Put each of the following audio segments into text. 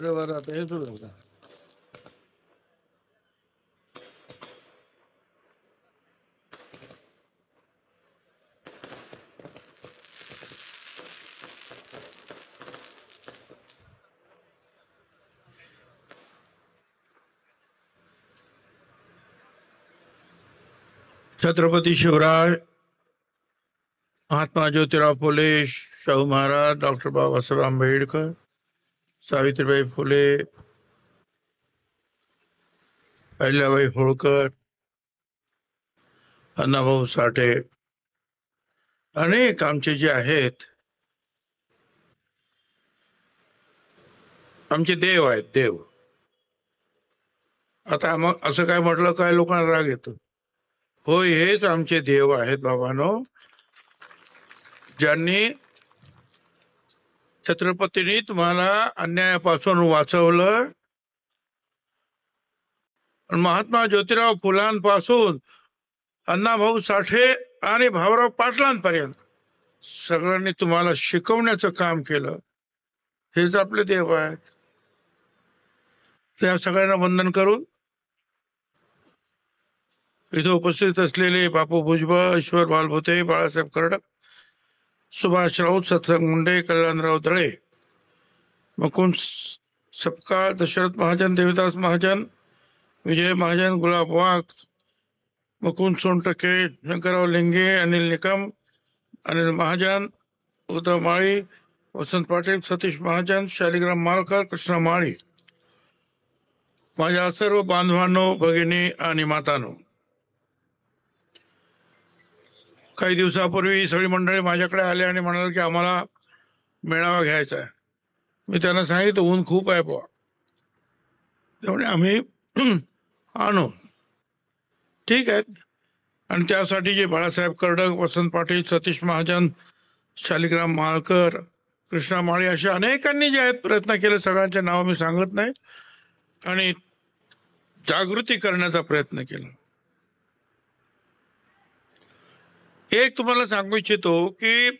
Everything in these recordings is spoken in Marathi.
अरे बरं आता हे सुरू झालं. छत्रपती शिवराय, महात्मा ज्योतिराव फुले, शाहू महाराज, डॉक्टर बाबासाहेब आंबेडकर, सावित्रीबाई फुले, अहिल्याबाई होळकर, अण्णाभाऊ साठे, अनेक आमचे जे आहेत आमचे देव आहेत. देव आता मग असं काय म्हटलं काय लोकांना राग येतो. होय, हेच आमचे देव आहेत बाबांनो, ज्यांनी छत्रपतींनी तुम्हाला अन्यायापासून वाचवलं. महात्मा ज्योतिराव फुलांपासून अण्णाभाऊ साठे आणि भाऊराव पाटलांपर्यंत सगळ्यांनी तुम्हाला शिकवण्याचं काम केलं. हेच आपले देव आहेत. त्या सगळ्यांना वंदन करून इथे उपस्थित असलेले बापू भुजबळ, ईश्वर बालभोते, बाळासाहेब कर्डक, सुभाष राऊत, सत्संग मुंडे, कल्याणराव दळे, मुकुंद सपकाळ, दशरथ महाजन, देवदास महाजन, विजय महाजन, गुलाब वाघ, मुकुंद सोनटके, शंकरराव लिंगे, अनिल निकम, अनिल महाजन, उद्धव माळी, वसंत पाटील, सतीश महाजन, शालिग्राम मालकर, कृष्णा माळी, माझ्या सर्व बांधवांनो, भगिनी आणि मातांनो, काही दिवसापूर्वी सगळी मंडळी माझ्याकडे आले आणि म्हणाले की आम्हाला मेळावा घ्यायचा आहे. मी त्यांना सांगितलं ऊन खूप आहे बुवा, त्यामुळे आम्ही आणू. ठीक आहे. आणि त्यासाठी जे बाळासाहेब कर्डक, वसंत पाटील, सतीश महाजन, शालिग्राम माळकर, कृष्णा माळी अशा अनेकांनी जे आहेत प्रयत्न केले, सगळ्यांचे नाव मी सांगत नाही, आणि जागृती करण्याचा प्रयत्न केला. एक तुम्हाला सांगू इच्छितो की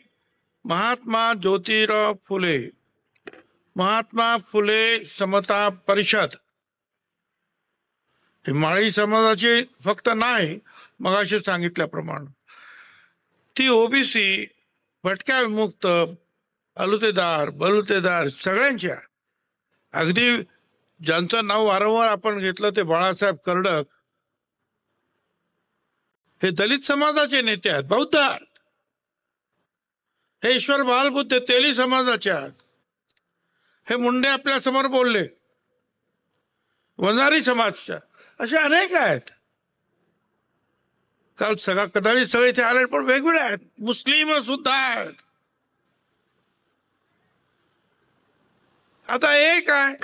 महात्मा ज्योतिराव फुले, महात्मा फुले समता परिषद ही माळी समाजाची फक्त नाही, मगाशी सांगितल्याप्रमाणे ती ओबीसी, भटक्या विमुक्त, अलुतेदार, बलुतेदार सगळ्यांच्या, अगदी ज्यांचं नाव वारंवार आपण घेतलं ते बाळासाहेब कर्डक, हे दलित समाजाचे नेते आहेत, बौद्ध आहेत. हे ईश्वर बालबुद्धे तेली समाजाचे आहेत. हे मुंडे आपल्या समोर बोलले, वंजारी समाजच्या, असे अनेक आहेत. काल सगळा कदाचित सगळे इथे आले पण वेगवेगळे आहेत. मुस्लिम सुद्धा आहेत. आता एक आहे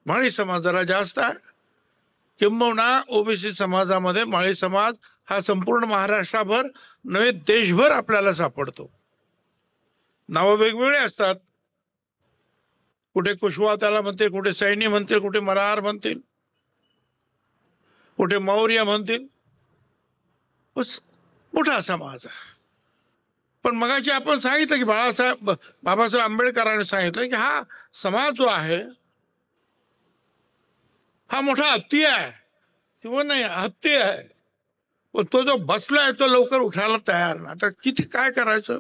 माळी समाज जरा जास्त आहे, किंबहुना ओबीसी समाजामध्ये माळी समाज हा संपूर्ण महाराष्ट्राभर नव्हे देशभर आपल्याला सापडतो. नावं वेगवेगळे असतात. कुठे कुशवा त्याला म्हणते, कुठे सैनी म्हणतील, कुठे मल्हार म्हणतील, कुठे मौर्य म्हणतील. मोठा समाज आहे. पण मगाशी आपण सांगितलं की बाबासाहेब आंबेडकरांनी सांगितलं की हा समाज जो आहे हा मोठा हत्ती आहे, किंवा नाही हत्ती आहे, पण तो जो बसलाय तो लवकर उठायला तयार नाही. आता किती काय करायचं.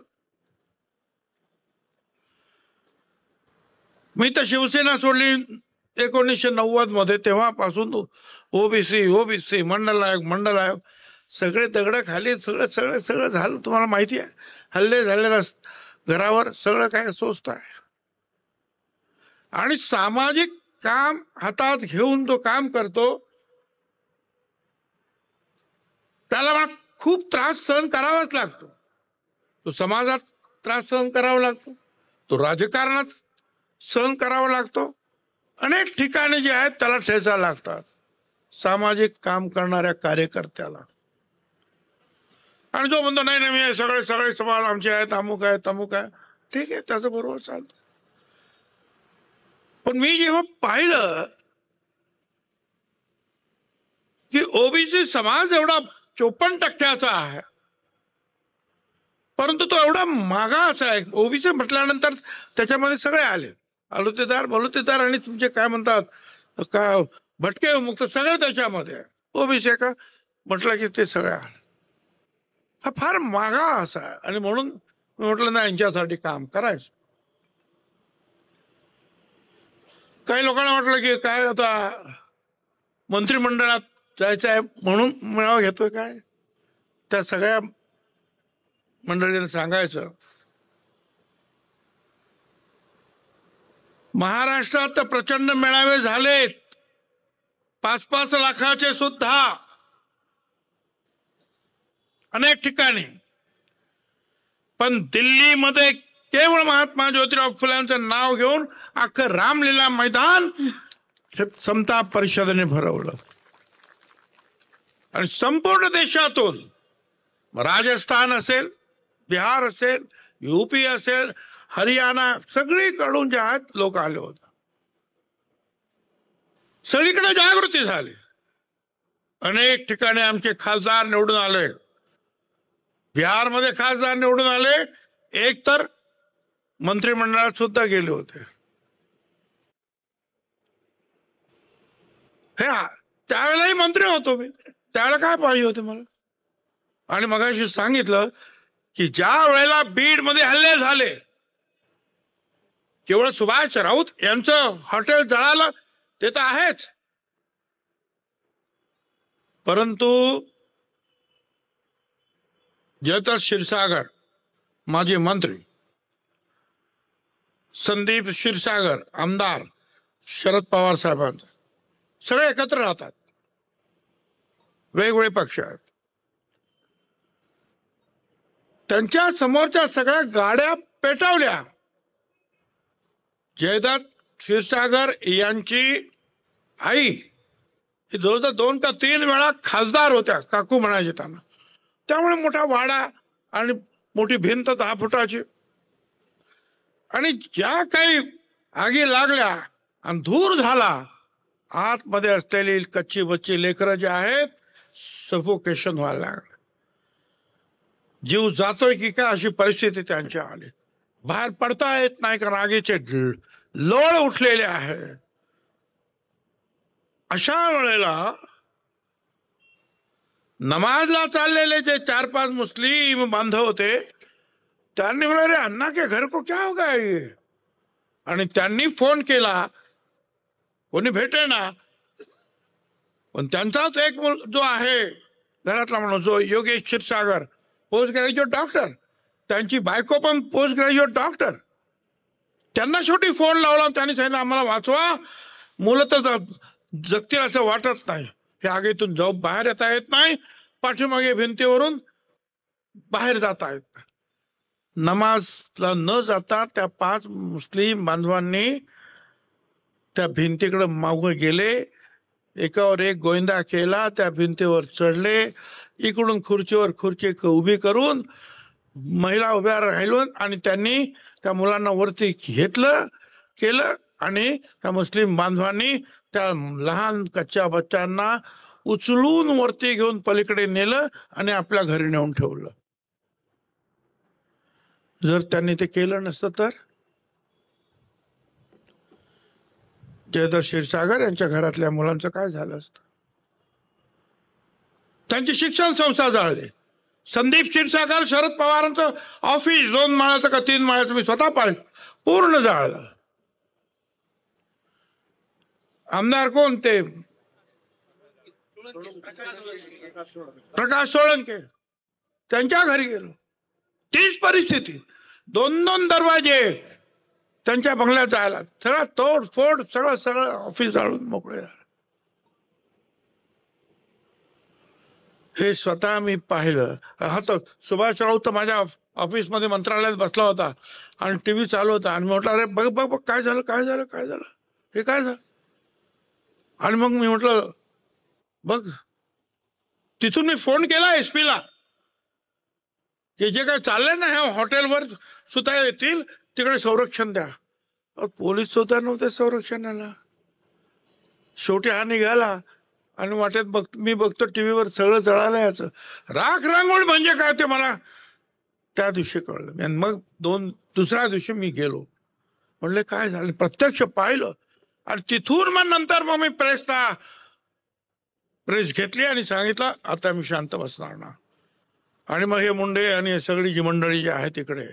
मी तर शिवसेना सोडली 1990 मध्ये, तेव्हापासून ओबीसी ओबीसी मंडल आयोग सगळे दगड खाली, सगळं सगळं सगळं झालं. तुम्हाला माहिती आहे, हल्ले झाले घरावर, सगळं काय सोचत आहे. आणि सामाजिक काम हातात घेऊन तो काम करतो, त्याला मग खूप त्रास सहन करावाच लागतो. तो समाजात त्रास सहन करावा लागतो, तो राजकारणात सहन करावा लागतो, अनेक ठिकाणी जे आहेत त्याला ठेचा लागतात सामाजिक काम करणाऱ्या कार्यकर्त्याला. आणि जो म्हणतो नाही नाही मी सगळे सगळे समाज आमचे आहेत, अमुक आहे तमुक आहे, ठीक आहे, त्याचं बरोबर चालतं. पण मी जेव्हा पाहिलं की ओबीसी समाज एवढा 54% आहे, परंतु तो एवढा मागास आहे. ओबीसी म्हटल्यानंतर त्याच्यामध्ये सगळे आले, आलुतेदार बलुतेदार आणि तुमचे काय म्हणतात का भटके मुक्त सगळं त्याच्यामध्ये ओबीसी का म्हटलं की ते सगळ्या हा फार मागा असा आहे. आणि म्हणून मी म्हटलं ना यांच्यासाठी काम करायचं. काही लोकांना वाटलं की काय आता मंत्रिमंडळात जायचं आहे म्हणून मेळावा घेतोय काय. त्या सगळ्या मंडळींना सांगायचं महाराष्ट्रात तर प्रचंड मेळावे झालेत 5-5 लाखाचे सुद्धा अनेक ठिकाणी. पण दिल्लीमध्ये केवळ महात्मा ज्योतिराव फुल्यांचं नाव घेऊन अख्खं रामलीला मैदान समता परिषदेने भरवलं. आणि संपूर्ण देशातून राजस्थान असेल, बिहार असेल, यूपी असेल, हरियाणा सगळीकडून जे आहेत लोक आले होते. सगळीकडे जागृती झाली. अनेक ठिकाणी आमचे खासदार निवडून आले. बिहारमध्ये खासदार निवडून आले, एक तर मंत्रिमंडळात सुद्धा गेले होते. हे त्यावेळेलाही मंत्री होतो मी, त्यावेळेला काय पाहिजे होते मला. आणि मगाशी सांगितलं की ज्या वेळेला बीड मध्ये हल्ले झाले, केवळ सुभाष राऊत यांचं हॉटेल जळालं ते तर आहेच, परंतु जयदत्त क्षीरसागर माजी मंत्री, संदीप क्षीरसागर आमदार शरद पवार साहेबांचे सगळे एकत्र राहतात, वेगवेगळे पक्ष आहेत. त्यांच्या समोरच्या सगळ्या गाड्या पेटवल्या. जयदत्त क्षीरसागर यांची आई ही जवळजवळ 2 का 3 वेळा खासदार होत्या, काकू म्हणायचे त्यांना. त्यामुळे मोठा वाडा आणि मोठी भिंत 10 फुटाची. आणि ज्या काही आगी लागल्या आणि धूर झाला, आतमध्ये असलेली कच्ची बच्ची लेकरं जे आहेत सफोकेशन व्हायला लागलं. जीव जातोय की काय अशी परिस्थिती त्यांची आली. बाहेर पडता येत नाही कारण आगीचे लोळ उठलेले आहे. अशा वेळेला नमाजला चाललेले जे 4-5 मुस्लिम बांधव होते त्यांनी म्हणाले अरे अन्ना के घर को क्या हो गया ये. आणि त्यांनी फोन केला, कोणी भेटे ना. पण त्यांचाच एक जो आहे घरातला म्हणून जो Yogesh Kshirsagar, post graduate doctor, त्यांची बायको पण पोस्ट ग्रॅज्युएट डॉक्टर. त्यांना शेवटी फोन लावला. त्यांनी सांगितलं आम्हाला वाचवा, मुलं तर जगतील असं वाटत नाही, हे आगीतून जाऊ बाहेर येता येत नाही, पाठीमागे भिंतीवरून बाहेर जाता येत नाही. नमाजला न जाता त्या 5 मुस्लिम बांधवांनी त्या भिंतीकडे मागे गेले, एकावर एक गोविंदा केला, त्या भिंतीवर चढले, इकडून खुर्चीवर खुर्ची उभी करून महिला उभ्या राहिलं आणि त्यांनी त्या मुलांना वरती घेतलं केलं आणि त्या मुस्लिम बांधवांनी त्या लहान कच्च्या बच्चांना उचलून वरती घेऊन पलीकडे नेलं आणि आपल्या घरी नेऊन ठेवलं. जर त्यांनी ते केलं नसतं तर जयदत्त क्षीरसागर यांच्या घरातल्या मुलांचं काय झालं असतं. त्यांची शिक्षण संस्था जाळली. संदीप क्षीरसागर शरद पवारांचं ऑफिस 2 माळ्याचं का 3 माळ्याचं मी स्वतः पाहिलं, पूर्ण जाळलं. आमदार कोण ते प्रकाश सोळंके, त्यांच्या घरी गेलो, तीच परिस्थिती. 2-2 दरवाजे त्यांच्या बंगल्यात जायला, सगळं तोडफोड, सगळं ऑफिस जाळून मोकळे झाले. हे स्वतः मी पाहिलं. हा तर सुभाष राऊत माझ्या ऑफिसमध्ये मंत्रालयात बसला होता आणि टीव्ही चालू होता आणि म्हटलं अरे बघ बघ बघ काय झालं काय झालं काय झालं हे काय झालं. आणि मग मी म्हटलं बघ, तिथून मी फोन केला एसपीला की जे काय चाललंय ना ह्या हॉटेलवर सुद्धा येतील, तिकडे संरक्षण द्या. पोलीस सुद्धा नव्हते संरक्षणाला. शेवटी हा निघाला आणि वाटेत मी बघतो टीव्हीवर सगळं जळालं याचं. राख रांगोळी म्हणजे काय ते मला त्या दिवशी कळलं. मग दुसऱ्या दिवशी मी गेलो. म्हणले काय झालं, प्रत्यक्ष पाहिलं आणि तिथून मग नंतर मग मी प्रेस घेतली आणि सांगितलं आता मी शांत बसणार ना. आणि मग हे मुंडे आणि सगळी जी मंडळी जी आहे तिकडे,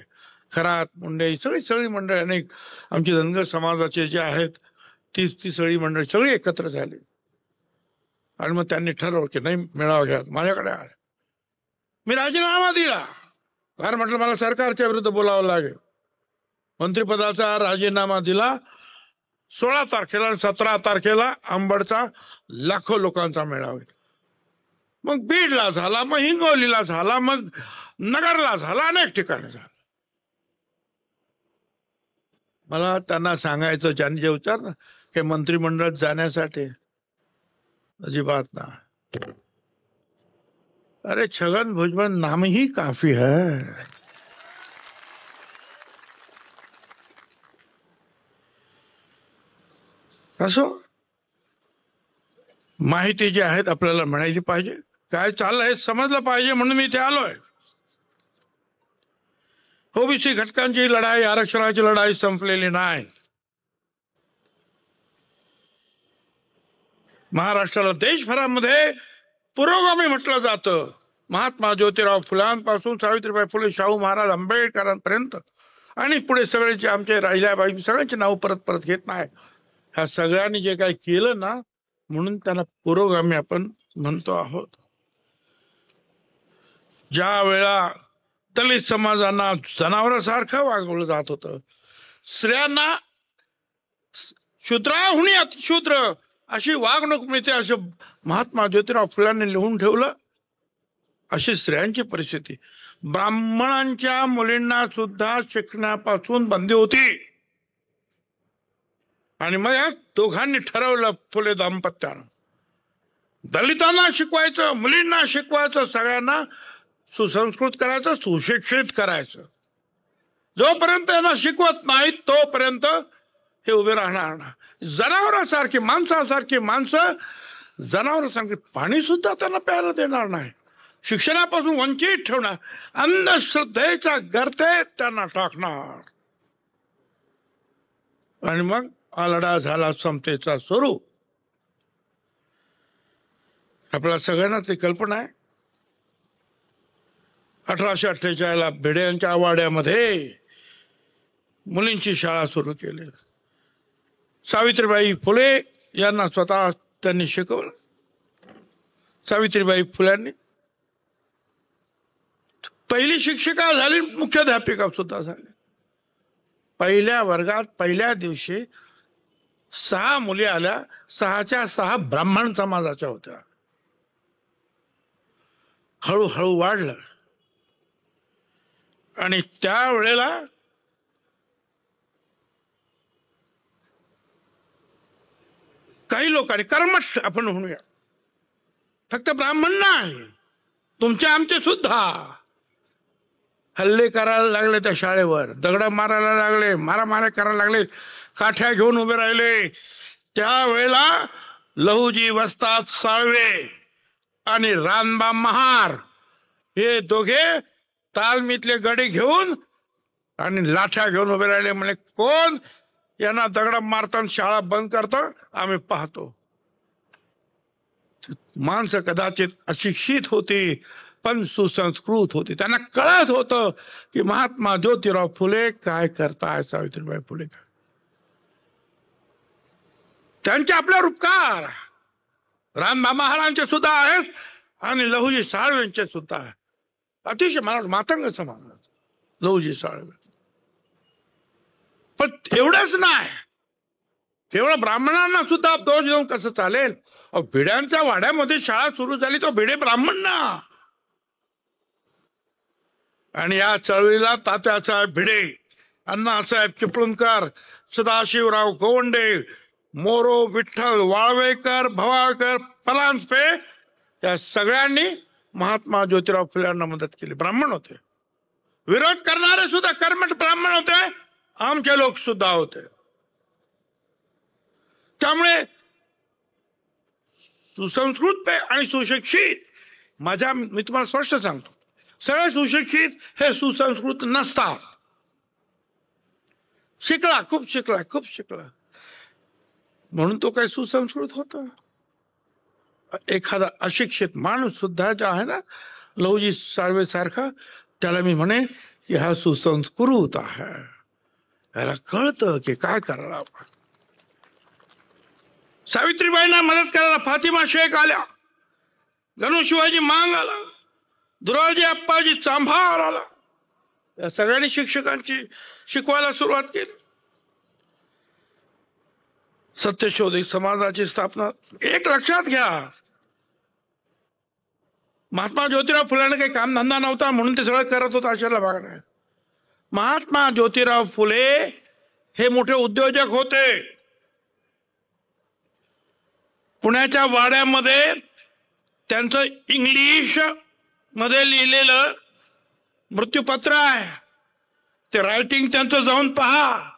खरात मुंडे सगळी मंडळी, अनेक आमची धनगर समाजाचे जे आहेत ती सगळी मंडळी सगळी एकत्र झाली आणि मग त्यांनी ठरवलं की नाही मेळावा घ्या. माझ्याकडे आले, मी राजीनामा दिला. कारण म्हटलं मला सरकारच्या विरुद्ध बोलावं लागेल. मंत्रिपदाचा राजीनामा दिला. 16 तारखेला आणि 17 तारखेला अंबडचा लाखो लोकांचा मेळावा. मग बीडला झाला, मग हिंगोलीला झाला, मग नगरला झाला, अनेक ठिकाणी झाला. मला त्यांना सांगायचं, ज्यांनी जे विचारलं की मंत्रिमंडळात जाण्यासाठी, अजिबात ना. अरे छगन भुजबल नाम ही काफी है. असो, माहिती जी आहेत आपल्याला मिळायची पाहिजे, काय चाललंय हे समजलं पाहिजे, म्हणून मी इथे आलोय. ओबीसी घटकांची लढाई, आरक्षणाची लढाई संपलेली नाही. महाराष्ट्राला देशभरामध्ये पुरोगामी म्हटलं जातं. महात्मा ज्योतिराव फुलांपासून सावित्रीबाई फुले, शाहू महाराज, आंबेडकरांपर्यंत आणि पुढे सगळे जे आमचे राहिल्याबाई, सगळ्यांची नाव परत घेत नाही. ह्या सगळ्यांनी जे काही केलं ना, म्हणून त्यांना पुरोगामी आपण म्हणतो आहोत. ज्या वेळा दलित समाजांना जनावरांसारखं वागवलं जात होतं, स्त्रियांना शूद्राहुन अतिशूद्र अशी वागणूक मिळते असं महात्मा ज्योतिराव फुल्यांनी लिहून ठेवलं. अशी स्त्रियांची परिस्थिती. ब्राह्मणांच्या मुलींना सुद्धा शिकण्यापासून बंदी होती. आणि मग या दोघांनी ठरवलं, फुले दाम्पत्यानं, दलितांना शिकवायचं, मुलींना शिकवायचं, सगळ्यांना सुसंस्कृत करायचं, सुशिक्षित करायचं. जोपर्यंत यांना शिकवत नाही तोपर्यंत हे उभे राहणार ना. जनावरांसारखी, माणसासारखी माणसं जनावरांसारखी पाणी सुद्धा त्यांना प्यायला देणार नाही, शिक्षणापासून वंचित ठेवणार, अंधश्रद्धेच्या गर्तेत त्यांना टाकणार. आणि मग हा लढा झाला समतेचा सुरू. आपल्या सगळ्यांना ती कल्पना आहे. 1848 भिडे यांच्या वाड्यामध्ये मुलींची शाळा सुरू केली. सावित्रीबाई फुले यांना स्वतः त्यांनी शिकवलं. सावित्रीबाई फुल्यांनी पहिली शिक्षिका झाली, मुख्याध्यापिका सुद्धा झाली. पहिल्या वर्गात पहिल्या दिवशी 6 मुली आल्या, 6च्या 6 ब्राह्मण समाजाच्या होत्या. हळूहळू वाढलं आणि त्यावेळेला काही लोकांनी, कर्मठ आपण म्हणूया, फक्त ब्राह्मण नाही, तुमचे आमचे सुद्धा हल्ले करायला लागले त्या शाळेवर, दगड मारायला लागले, मारामाऱ्या करायला लागले, काठ्या घेऊन उभे राहिले. त्यावेळेला लहुजी वस्ताद साळवे आणि रानबा महार हे दोघे तालमीतले गडे घेऊन आणि लाठ्या घेऊन उभे राहिले. म्हणजे कोण यांना दगड मारताना शाळा बंद करतं, आम्ही पाहतो. माणसं कदाचित अशिक्षित होती पण सुसंस्कृत होती. त्यांना कळत होतं की महात्मा ज्योतिराव फुले काय करताय, सावित्रीबाई फुले काय. त्यांचे आपल्यावर उपकार रामबा महाराजांचे सुद्धा आहेत आणि लहुजी साळवेंचे सुद्धा आहेत. अतिशय मातंग समाज लहुजी साळवे. पण एवढंच नाही, केवळ ब्राह्मणांना सुद्धा दोष देऊन कसं चालेल. भिड्यांच्या वाड्यामध्ये शाळा सुरू झाली तो भिडे ब्राह्मण ना. आणि या चळवळीला तात्यासाहेब भिडे, अण्णासाहेब चिपळूणकर, सदाशिवराव गोवंडे, मोरो विठ्ठल वाळवेकर, भवाळकर, पलांसपे या सगळ्यांनी महात्मा ज्योतिराव फुल्यांना मदत केली. ब्राह्मण होते. विरोध करणारे सुद्धा कर्मठ ब्राह्मण होते, आमचे लोक सुद्धा होते. त्यामुळे सुसंस्कृत आणि सुशिक्षित, मी तुम्हाला स्पष्ट सांगतो, सगळे सुशिक्षित हे सुसंस्कृत नसतात. शिकला, खूप शिकला, खूप शिकला, म्हणून तो काही सुसंस्कृत होता. एखादा अशिक्षित माणूस सुद्धा जो आहे ना, लहुजी साळवे सारखा, त्याला मी म्हणे की हा सुसंस्कृत आहे, याला कळतं की काय करायला आपण. सावित्रीबाईंना मदत करायला फातिमा शेख आल्या, गणू शिवाजी मांग आला, दुराजी अप्पाजी चांभार आला. या सगळ्यांनी शिक्षकांची शिकवायला सुरुवात केली. सत्यशोधक समाजाची स्थापना. एक लक्षात घ्या, महात्मा ज्योतिराव फुलेंना काही कामधंदा नव्हता म्हणून ते सगळं करत होता अशाला भाग नाही. महात्मा ज्योतिराव फुले हे मोठे उद्योजक होते. पुण्याच्या वाड्यामध्ये त्यांचं इंग्लिश मध्ये लिहिलेलं मृत्यूपत्र आहे, ते रायटिंग त्यांचं जाऊन पहा.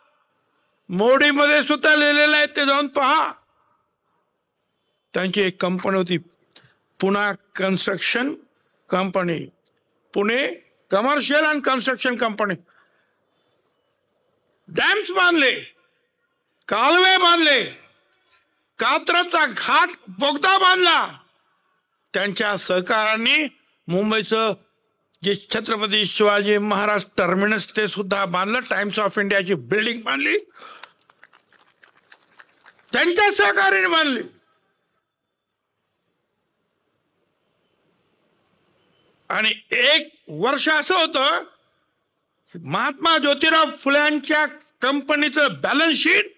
मोडीमध्ये सुद्धा लिहिलेलं आहे, ते जाऊन पहा. त्यांची एक कंपनी होती, Poona construction company, Pune commercial and construction company. Dams बांधले, कालवे बांधले, कात्रजचा घाट बोगदा बांधला. त्यांच्या सहकारांनी मुंबईचं जे छत्रपती शिवाजी महाराज टर्मिनस ते सुद्धा बांधलं. टाइम्स ऑफ इंडियाची बिल्डिंग बांधली, त्यांच्या सहकार्याने बांधली. आणि एक वर्ष असं होतं, महात्मा ज्योतिराव फुल्यांच्या कंपनीचं बॅलन्स शीट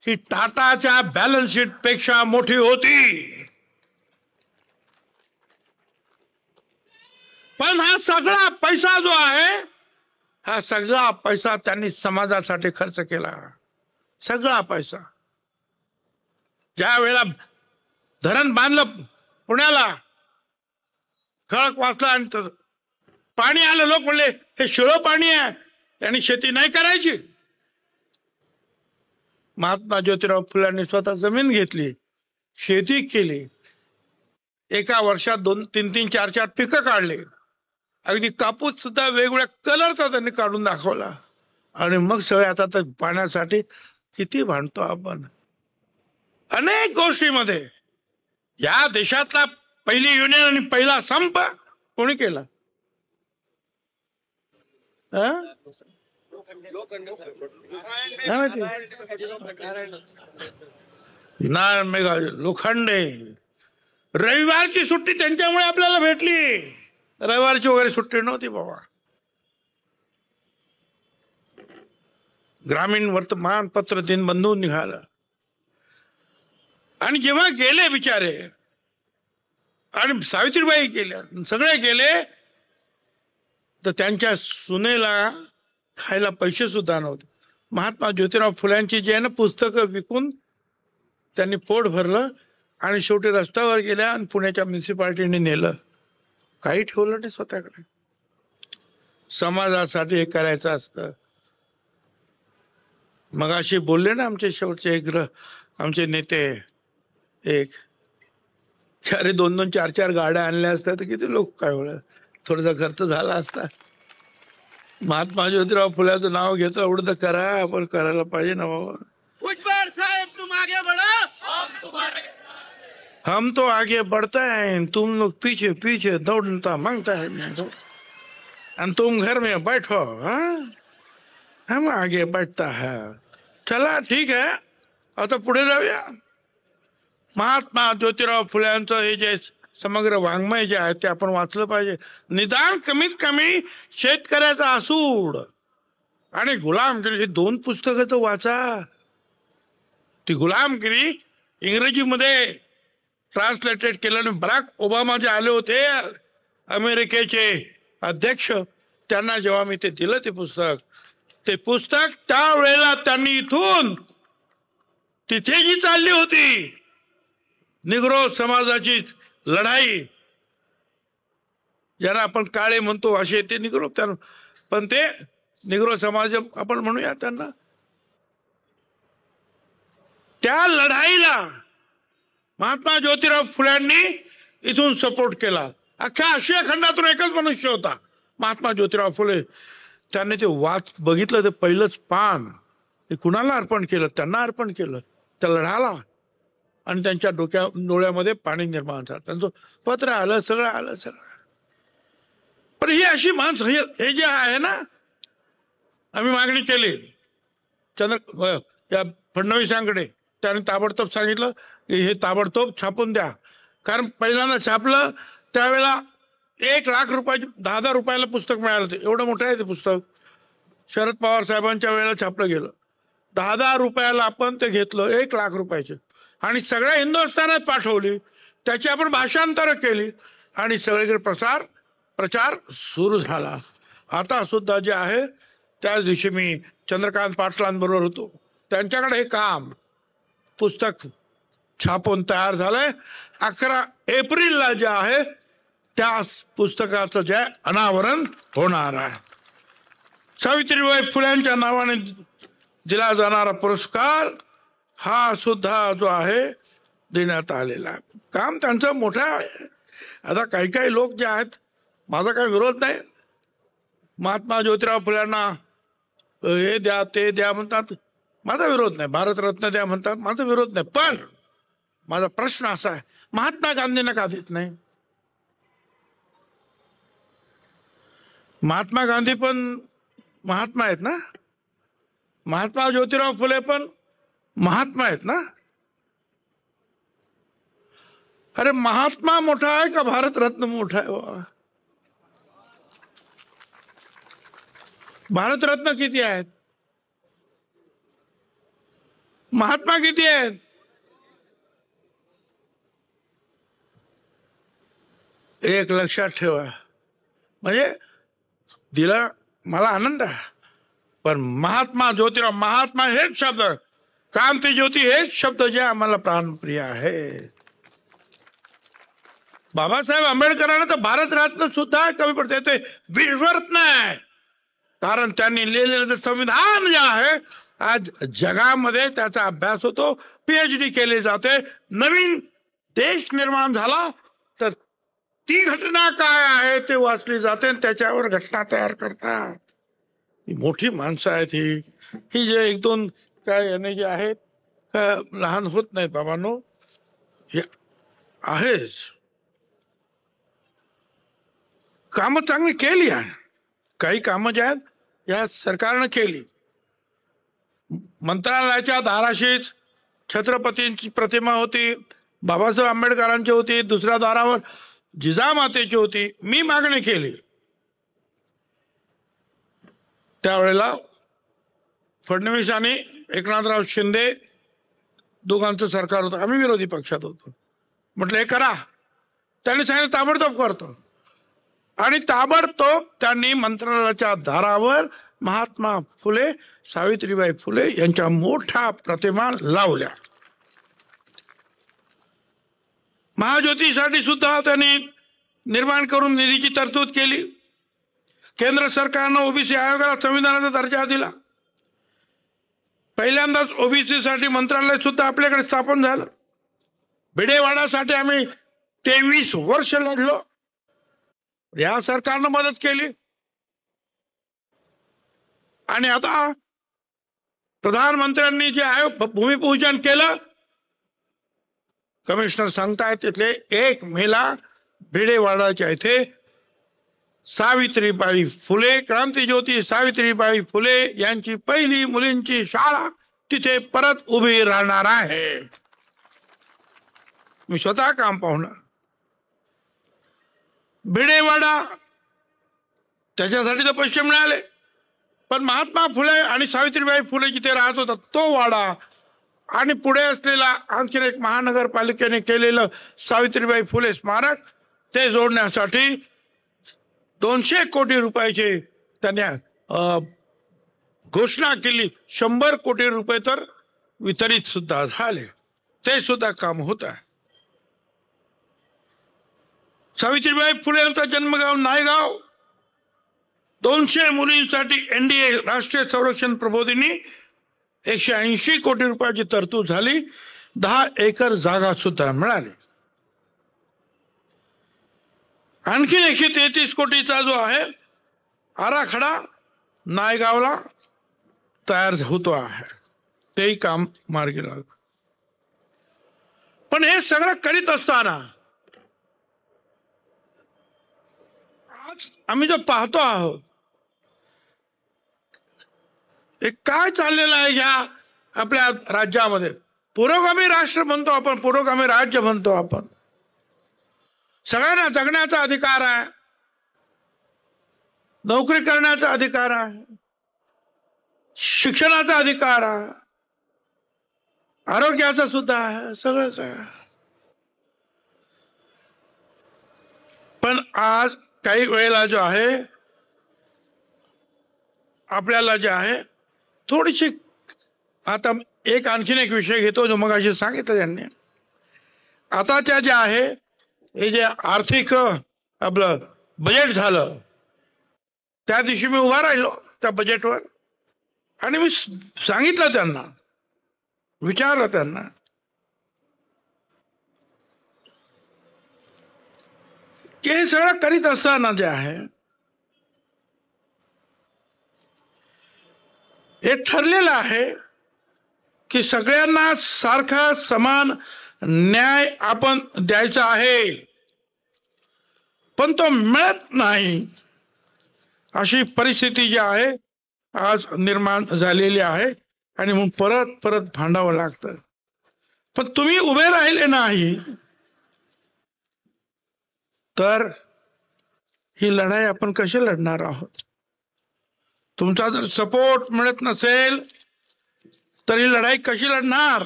ही टाटाच्या बॅलन्स शीट पेक्षा मोठी होती. पण हा सगळा पैसा जो आहे, हा सगळा पैसा त्यांनी समाजासाठी खर्च केला. सगळा पैसा. ज्या वेळेला धरण बांधलं पुण्याला, खळक वाचला आणि पाणी आलं, लोक म्हणले हे शिळं पाणी आहे, त्यांनी शेती नाही करायची. महात्मा ज्योतिराव फुल्यांनी स्वतः जमीन घेतली, शेती केली. एका वर्षात 2-3 4 पिकं काढले. अगदी कापूस सुद्धा वेगवेगळ्या कलरचा त्यांनी काढून दाखवला. आणि मग सगळे आता तर पाण्यासाठी किती भांडतो आपण. अनेक गोष्टीमध्ये या देशातला पहिली युनियन आणि पहिला संप कोणी केला? लोखंडे. रविवारची सुट्टी त्यांच्यामुळे आपल्याला भेटली. रविवारची वगैरे सुट्टी नव्हती बाबा. ग्रामीण वर्तमानपत्र दिनबंधू निघालं. आणि जेव्हा गेले बिचारे, आणि सावित्रीबाई गेल्या, सगळे गेले, तर त्यांच्या सुनेला खायला पैसे सुद्धा नव्हते. महात्मा ज्योतिराव फुल्यांची जी आहे ना पुस्तकं विकून त्यांनी पोट भरलं आणि शेवटी रस्त्यावर गेल्या आणि पुण्याच्या म्युन्सिपाल्टीने नेलं. काही ठेवलं नाही स्वतःकडे. समाजासाठी हे करायचं असतं. मगाशी बोलले ना आमचे शेवटचे आमचे नेते एक, अरे 2-2, 4-4 गाड्या आणल्या असत्या तर किती लोक काय वेळ थोडासा खर्च झाला असता. महात्मा ज्योतिराव फुल्याचं नाव घेतो, एवढं तर करा, आपण करायला पाहिजे ना बाबा. साहेब तुम आगे बढ़ो, हम तो आगे बढ़ते हैं, तुम लोग पीछे पीछे दौड़ता मांगता है, और तुम घर में बैठो. हम आगे बढ़ता है. चला ठीक आहे, आता पुढे जाऊया. महात्मा ज्योतिराव फुल्यांचं हे जे समग्र वाङ्मय जे आहे ते आपण वाचलं पाहिजे. निदान कमीत कमी शेतकऱ्याचा असूड आणि गुलामगिरी हे 2 पुस्तकं तर वाचा. ती गुलामगिरी इंग्रजीमध्ये ट्रान्सलेटेड केल्याने बराक ओबामा जे आले होते अमेरिकेचे अध्यक्ष, त्यांना जेव्हा मी ते दिलं ते पुस्तक त्यावेळेला त्यांनी इथून तिथे जी चालली होती निग्रो समाजाची लढाई, ज्याला आपण काळे म्हणतो असे ते निग्रो, पण ते निग्रो समाज आपण म्हणूया त्यांना, त्या लढाईला महात्मा ज्योतिराव फुल्यांनी इथून सपोर्ट केला. अख्ख्या आशिया खंडातून एकच मनुष्य होता, महात्मा ज्योतिराव फुले. त्यांनी ते बघितलं, ते पहिलंच पान हे कुणाला अर्पण केलं? त्यांना अर्पण केलं, त्या लढाला. आणि त्यांच्या डोळ्यामध्ये पाणी निर्माण झालं. त्यांचं पत्र आलं, सगळं आलं, सगळं. पण ही अशी माणसं, हे जे आहे ना, आम्ही मागणी केली या फडणवीसांकडे. त्याने ताबडतोब सांगितलं की हे ताबडतोब छापून द्या. कारण पहिल्यांदा छापलं त्यावेळेला 1,00,000 रुपयाची 10,000 रुपयाला पुस्तक मिळालं. ते एवढं मोठं आहे ते पुस्तक. शरद पवार साहेबांच्या वेळेला छापलं गेलं. 10,000 रुपयाला आपण ते घेतलं, 1,00,000 रुपयाचे, आणि सगळ्या हिंदुस्थानात पाठवली. त्याची आपण भाषांतर केली आणि सगळीकडे प्रचार सुरू झाला. आता सुद्धा जे आहे, त्याच दिवशी मी चंद्रकांत पाटलांबरोबर होतो. त्यांच्याकडे हे काम पुस्तक छापून तयार झालंय. 11 एप्रिलला जे आहे त्या पुस्तकाचं जे अनावरण होणार आहे. सावित्रीबाई फुल्यांच्या नावाने दिला जाणारा पुरस्कार हा सुद्धा जो आहे देण्यात आलेला आहे. काम त्यांचं मोठं आहे. आता काही काही लोक जे आहेत, माझा काही विरोध नाही, महात्मा ज्योतिराव फुल्यांना हे द्या ते द्या म्हणतात, माझा विरोध नाही. भारतरत्न द्या म्हणतात, माझा विरोध नाही. पण माझा प्रश्न असा आहे, महात्मा गांधींना का देत नाही? महात्मा गांधी पण महात्मा आहेत ना, महात्मा ज्योतिराव फुले पण महात्मा आहेत ना. अरे महात्मा मोठा आहे का भारतरत्न मोठा आहे? भारतरत्न किती आहेत? महात्मा किती आहेत? एक लक्षात ठेवा. म्हणजे दिला मला आनंद आहे, पण महात्मा ज्योतिराव, महात्मा हेच शब्द, क्रांती ज्योती हेच शब्द जे आम्हाला प्राणप्रिय आहे. बाबासाहेब आंबेडकरांना तर भारतरत्न सुद्धा कमी पडते, ते विश्वरत्न आहे. कारण त्यांनी लिहिलेलं संविधान जे आहे, आज जगामध्ये त्याचा अभ्यास होतो, PhD केली जाते. नवीन देश निर्माण झाला तर ती घटना काय आहे ते वाचली जाते आणि त्याच्यावर घटना तयार करतात. मोठी माणसं आहेत ही जे एक दोन काय याने जे आहेत लहान होत नाहीत बाबांनो, हे आहेच. कामं चांगली केली आहे. काही कामं जे आहेत या सरकारनं केली. मंत्रालयाच्या दाराशीच छत्रपतींची प्रतिमा होती, बाबासाहेब आंबेडकरांची होती, दुसऱ्या दारावर जिजामातेची होती. मी मागणी केली त्यावेळेला. फडणवीस आणि एकनाथराव शिंदे दोघांचं सरकार होतं, आम्ही विरोधी पक्षात होतो. म्हटलं हे करा. त्यांनी सांगितलं ताबडतोब करतो, आणि ताबडतोब त्यांनी मंत्रालयाच्या दारावर महात्मा फुले, सावित्रीबाई फुले यांच्या मोठ्या प्रतिमा लावल्या. महाज्योतीसाठी सुद्धा त्यांनी निर्माण करून निधीची तरतूद केली. केंद्र सरकारनं ओबीसी आयोगाला संविधानाचा दर्जा दिला. पहिल्यांदाच ओबीसी साठी मंत्रालय सुद्धा आपल्याकडे स्थापन झालं. भिडेवाडासाठी आम्ही 23 वर्ष लढलो, या सरकारनं मदत केली. आणि आता प्रधानमंत्र्यांनी जे आहे भूमिपूजन केलं. कमिशनर सांगतायत तिथले 1 मेला भिडेवाडाच्या इथे सावित्रीबाई फुले, क्रांतीज्योती सावित्रीबाई फुले यांची पहिली मुलींची शाळा तिथे परत उभी राहणार आहे. मी स्वतः काम पाहणार. भिडेवाडा त्याच्यासाठी तर पैसे मिळाले, पण महात्मा फुले आणि सावित्रीबाई फुले जिथे राहत होता तो वाडा, आणि पुढे असलेला आणखीन एक महानगरपालिकेने केलेलं सावित्रीबाई फुले स्मारक, ते जोडण्यासाठी 200 कोटी रुपयाचे त्यांनी घोषणा केली. 100 कोटी रुपये तर वितरित सुद्धा झाले. ते सुद्धा काम होत आहे. सावित्रीबाई फुले यांचा जन्मगाव नायगाव. 200 मुलींसाठी NDA राष्ट्रीय संरक्षण प्रबोधिनी 180 कोटी रुपयाची तरतूद झाली. 10 एकर जागा सुद्धा मिळाली. आणखीन 133 कोटीचा जो आहे आराखडा नायगावला तयार होतो आहे. तेही काम मार्गी लागलं. पण हे सगळं करीत असताना आज आम्ही जो पाहतो आहोत हे काय चाललेलं आहे ह्या आपल्या राज्यामध्ये. पुरोगामी राष्ट्र म्हणतो आपण, पुरोगामी राज्य म्हणतो आपण. सगळ्यांना जगण्याचा अधिकार आहे, नोकरी करण्याचा अधिकार आहे, शिक्षणाचा अधिकार आहे, आरोग्याचा सुद्धा आहे, सगळं काय. पण आज काही वेळेला जो आहे आपल्याला जे आहे थोडीशी, आता आणखीन एक विषय घेतो जो मग अशी सांगितलं त्यांनी. आताच्या जे आहे हे जे आर्थिक आपलं बजेट झालं त्या दिवशी मी उभा राहिलो त्या बजेटवर आणि मी सांगितलं त्यांना, विचारलं त्यांना की हे सगळं करीत असताना जे आहे हे ठरलेलं आहे की सगळ्यांना सारखा समान न्याय आपण द्यायचा आहे, पण तो मिळत नाही अशी परिस्थिती जी आहे आज निर्माण झालेली आहे आणि मग परत परत भांडावं लागतं. पण तुम्ही उभे राहिले नाही तर ही लढाई आपण कशी लढणार आहोत. तुमचा जर सपोर्ट मिळत नसेल तर ही लढाई कशी लढणार.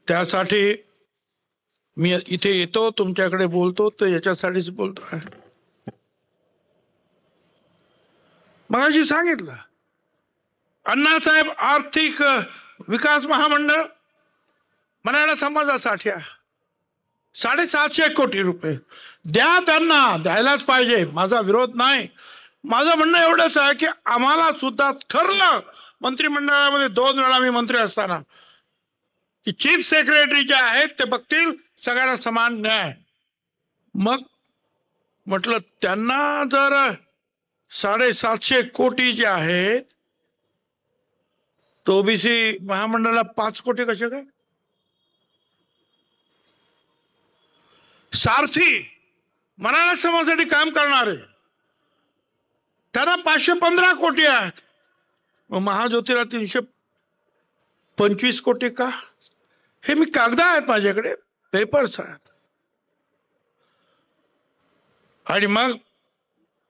त्यासाठी मी इथे येतो, तुमच्याकडे बोलतो, तर याच्यासाठीच बोलतो आहे. मगाशी सांगितलं अण्णासाहेब आर्थिक विकास महामंडळ मराठा समाजासाठी आहे. 750 कोटी रुपये द्या, त्यांना द्यायलाच पाहिजे, माझा विरोध नाही. माझं म्हणणं एवढंच आहे की आम्हाला सुद्धा ठरलं मंत्रिमंडळामध्ये 2 वेळा मी मंत्री असताना की चीफ सेक्रेटरी जे आहेत ते बघतील सगळ्यांना समान न्याय. मग म्हटलं त्यांना जर 750 कोटी जे आहेत तो ओबीसी महामंडळाला 5 कोटी कसे काय. सारथी मराठा समाजासाठी काम करणारे त्यांना 515 कोटी आहेत. मग महाज्योतीला 325 कोटी का. हे मी कागद आहेत माझ्याकडे, पेपर्स आहेत. आणि मग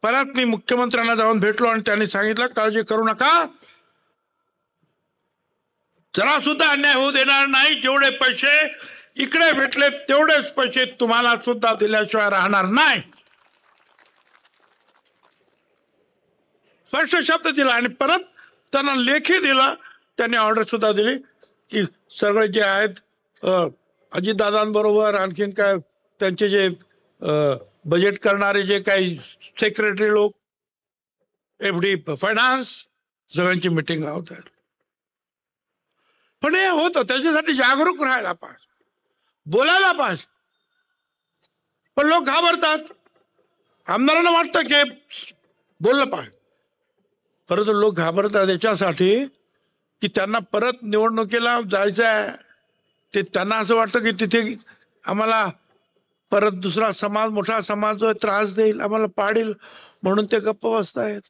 परत मी मुख्यमंत्र्यांना जाऊन भेटलो आणि त्यांनी सांगितलं काळजी करू नका, जरा सुद्धा अन्याय होऊ देणार नाही. जेवढे पैसे इकडे भेटले तेवढेच पैसे तुम्हाला सुद्धा दिल्याशिवाय राहणार नाही. स्पष्ट शब्द दिला आणि परत त्यांना लेखी दिला. त्यांनी ऑर्डर सुद्धा दिली की सगळे जे आहेत अजितदादांबरोबर आणखीन काय त्यांचे जे बजेट करणारे जे काही सेक्रेटरी लोक, एफडी फायनान्स, सगळ्यांची मिटिंग लावत आहेत. पण हे होतं त्याच्यासाठी जागरूक राहायला पाहिजे, बोलायला पाहिजे. पण लोक घाबरतात. आमदारांना वाटतं की बोललं पाहिजे, परंतु लोक घाबरतात याच्यासाठी की त्यांना परत निवडणुकीला जायचं आहे. ते त्यांना असं वाटतं की तिथे आम्हाला परत दुसरा समाज, मोठा समाज जो त्रास देईल, आम्हाला पाडील, म्हणून ते गप्प बसतायत.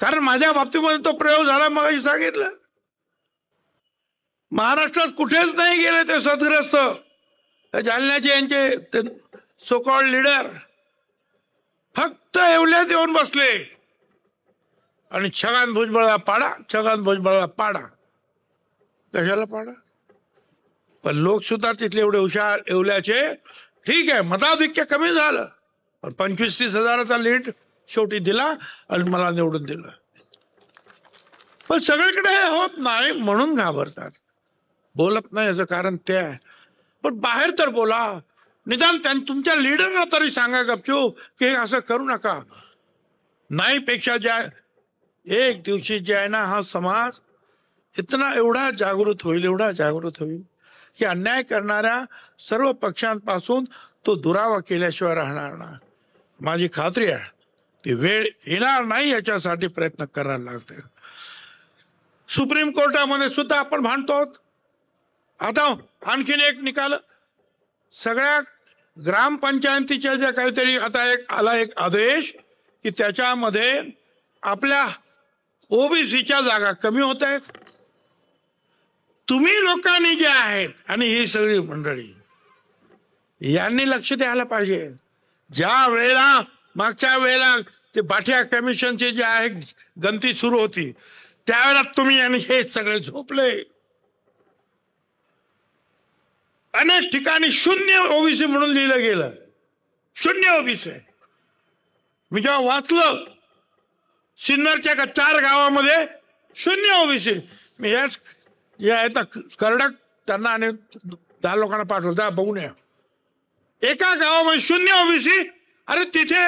कारण माझ्या बाबतीमध्ये तो प्रयोग झाला. मग सांगितलं महाराष्ट्रात कुठेच नाही गेले ते सदग्रस्त. जालन्याचे यांचे सो कॉल्ड लीडर फक्त येवल्यात येऊन बसले आणि छगन भुजबळला पाडा, छगन भुजबळला पाडा. कशाला पाडा. पण लोक सुद्धा तिथले एवढे हुशार येवल्याचे. ठीक आहे मताधिक्य कमी झालं पण 25-30 हजाराचा लीड शेवटी दिला आणि मला निवडून दिलं. पण सगळीकडे हे होत नाही म्हणून घाबरतात, बोलत नाही. याचं कारण ते आहे. पण बाहेर तर बोला, निदान तुमच्या लीडरला तरी सांगा गपचूप की हे असं करू नका. नाही पेक्षा ज्या एक दिवशी जे आहे ना हा समाज इतना एवढा जागृत होईल, एवढा जागृत होईल की अन्याय करणाऱ्या सर्व पक्षांपासून तो दुरावा केल्याशिवाय राहणार नाही. माझी खात्री आहे ती वेळ येणार नाही, याच्यासाठी प्रयत्न करायला लागते. सुप्रीम कोर्टामध्ये सुद्धा आपण भांडतो आहोत. आता आणखीन एक निकाल, सगळ्या ग्रामपंचायतीच्या ज्या काहीतरी आता एक आदेश की त्याच्यामध्ये आपल्या ओबीसीच्या जागा कमी होत आहेत. तुम्ही लोकांनी जे आहेत आणि ही सगळी मंडळी यांनी लक्ष द्यायला पाहिजे. ज्या वेळेला मागच्या वेळेला ते बाठिया कमिशनची जे आहे गंती सुरू होती त्यावेळेला तुम्ही आणि हे सगळे झोपले. अनेक ठिकाणी शून्य ओबीसी म्हणून लिहिलं गेलं, शून्य ओबीसी. मी जेव्हा वाचलं सिन्नरच्या 4 गावामध्ये शून्य ओबीसी, मी याच जे आहेत ना कर्डक त्यांना आणि 10 लोकांना पाठवलं जा बघून या. एका गावामध्ये शून्य ओबीसी. अरे तिथे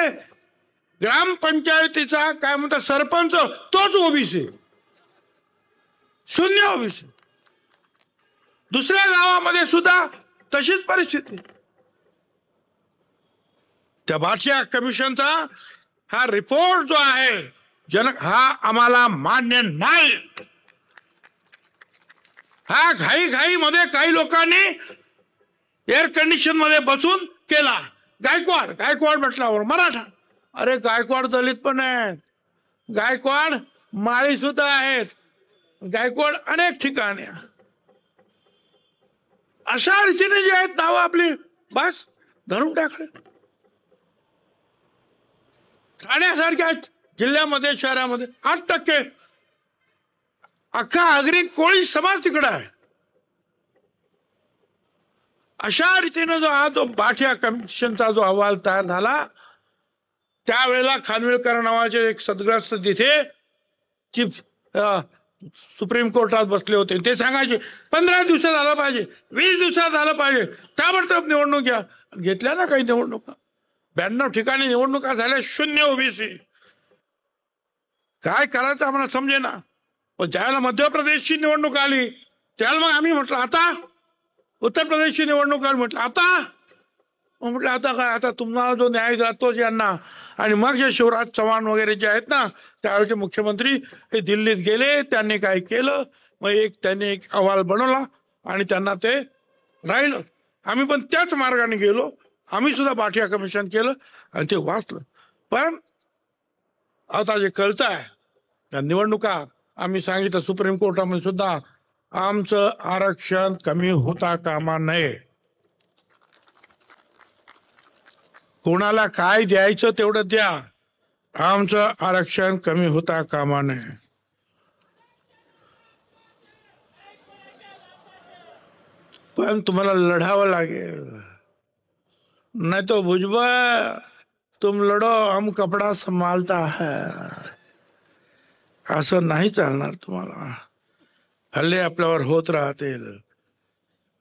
ग्रामपंचायतीचा काय म्हणतात सरपंच तोच ओबीसी, शून्य ओबीसी. दुसऱ्या गावामध्ये सुद्धा तशीच परिस्थिती. त्या बाठिया कमिशनचा हा रिपोर्ट जो आहे हा आम्हाला मान्य नाही. हा घाई मध्ये काही लोकांनी एअर कंडिशन मध्ये बसून केला. गायकवाड म्हटल्यावर मराठा. अरे गायकवाड दलित पण आहेत, गायकवाड माळी सुद्धा आहेत, गायकवाड अनेक ठिकाणी. अशा रीतीने जे आहेत नावं आपली बस धरून टाकले. ठाण्यासारख्या जिल्ह्यामध्ये शहरामध्ये 8% अख्खा आगरी कोळी समाज तिकडे आहे. अशा रीतीने जो बाठिया कमिशनचा जो अहवाल तयार झाला त्यावेळेला खानविलकर नावाचे एक सद्ग्रस्त तिथे चीफ सुप्रीम कोर्टात बसले होते. ते सांगायचे 15 दिवसात झालं पाहिजे, 20 दिवसात झालं पाहिजे, ताबडतोब निवडणूक घ्या. घेतल्या ना काही निवडणुका, 92 ठिकाणी निवडणुका झाल्या, शून्य ओबीसी. काय करायचं आम्हाला समजेना. पण ज्यावेळेला मध्य प्रदेशची निवडणूक आली त्यावेळेला मग आम्ही म्हटलं आता उत्तर प्रदेशची निवडणूक आली, म्हटलं आता काय, आता तुम्हाला जो न्याय जातोच यांना. आणि मग जे शिवराज चव्हाण वगैरे जे आहेत ना त्यावेळेचे मुख्यमंत्री हे दिल्लीत गेले, त्यांनी काय केलं मग त्यांनी एक अहवाल बनवला आणि त्यांना ते राहिलं. आम्ही पण त्याच मार्गाने गेलो, आम्ही सुद्धा बाठिया कमिशन केलं आणि ते वाचलं. पण आता जे कळतंय त्या निवडणुका आम्ही सांगितलं सुप्रीम कोर्टामध्ये सुद्धा आमचं आरक्षण कमी होता कामा नये. कोणाला काय द्यायचं तेवढं द्या, आमचं आरक्षण कमी होता कामा नये. पण तुम्हाला लढावं लागेल, नहीं तो भुजबळ तुम लढो हम कपडा संभालता है. असं नाही चालणार. तुम्हाला हल्ले आपल्यावर होत राहतील.